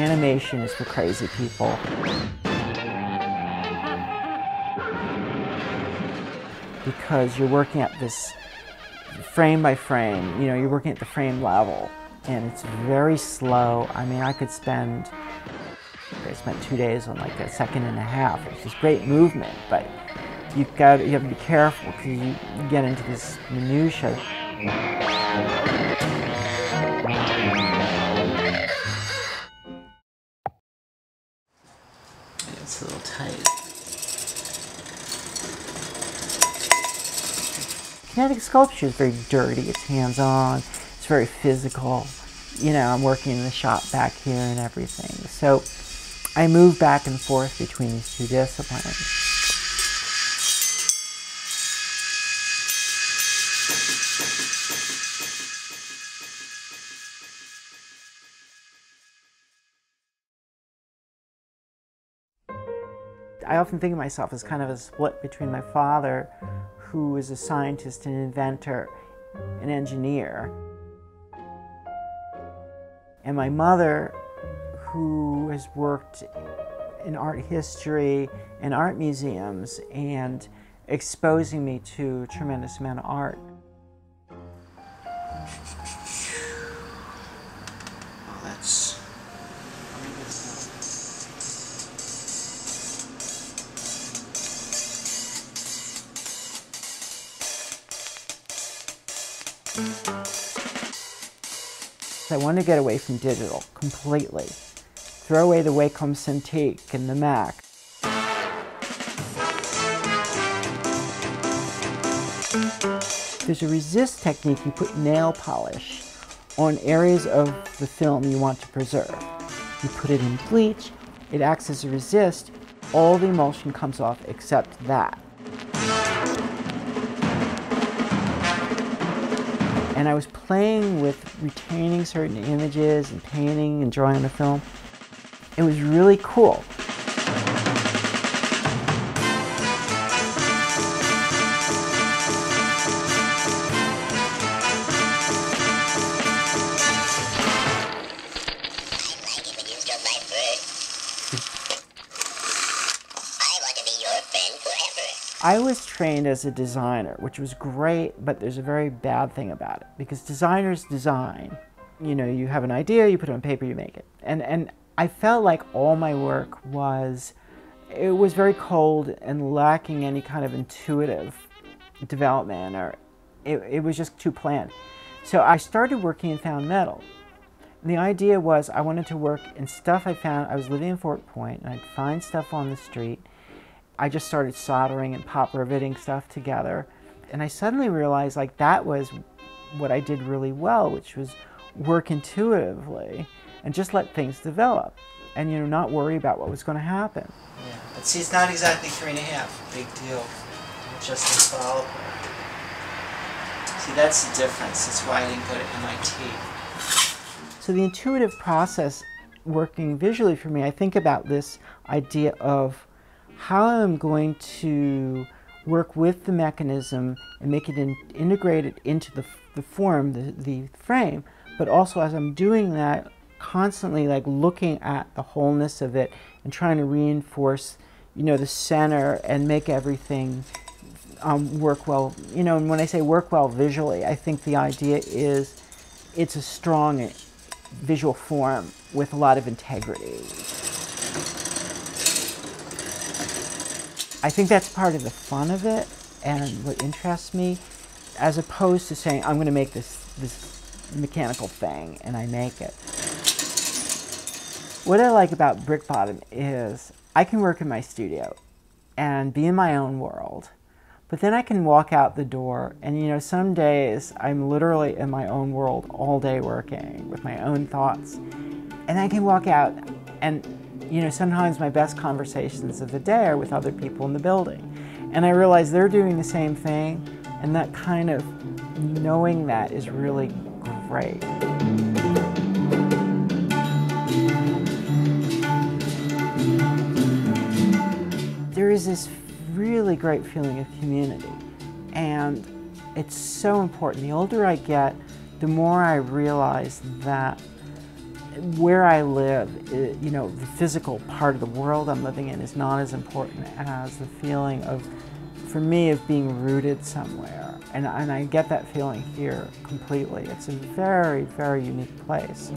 animation is for crazy people. Because you're working at this frame by frame, you're working at the frame level, and it's very slow. I mean, I spent 2 days on like a second and a half, which is great movement, but you have to be careful because you get into this minutia. It's a little tight. Kinetic sculpture is very dirty, it's hands-on, it's very physical. I'm working in the shop back here and everything. So I move back and forth between these two disciplines. I often think of myself as kind of a split between my father, who is a scientist, an inventor, an engineer, and my mother, who has worked in art history and art museums and exposing me to a tremendous amount of art. I wanted to get away from digital completely. Throw away the Wacom Cintiq and the Mac. There's a resist technique. You put nail polish on areas of the film you want to preserve. You put it in bleach, it acts as a resist, all the emulsion comes off except that. And I was playing with retaining certain images and painting and drawing on the film. It was really cool. I was trained as a designer, which was great, but there's a very bad thing about it, because designers design. You have an idea, you put it on paper, you make it. And I felt like all my work was very cold and lacking any kind of intuitive development, or it was just too planned. So I started working in found metal. And the idea was I wanted to work in stuff I found. I was living in Fort Point, and I'd find stuff on the street. I just started soldering and pop riveting stuff together. And I suddenly realized like that was what I did really well, which was work intuitively and just let things develop and not worry about what was going to happen. Yeah, but see, it's not exactly 3.5, big deal. Just a follow. See, that's the difference. That's why I didn't go to MIT. So the intuitive process working visually for me, I think about this idea of how I'm going to work with the mechanism and make it integrated into the form, the frame, but also as I'm doing that, constantly like looking at the wholeness of it and trying to reinforce, the center and make everything work well. And when I say work well visually, I think the idea is it's a strong visual form with a lot of integrity. I think that's part of the fun of it and what interests me, as opposed to saying, I'm going to make this mechanical thing, and I make it. What I like about Brickbottom is I can work in my studio and be in my own world, but then I can walk out the door, and some days I'm literally in my own world all day working with my own thoughts, and I can walk out and sometimes my best conversations of the day are with other people in the building. And I realize they're doing the same thing, and that kind of knowing that is really great. There is this really great feeling of community, and it's so important. The older I get, the more I realize that where I live, you know, the physical part of the world I'm living in is not as important as the feeling of, for me, of being rooted somewhere. And I get that feeling here completely. It's a very, very unique place.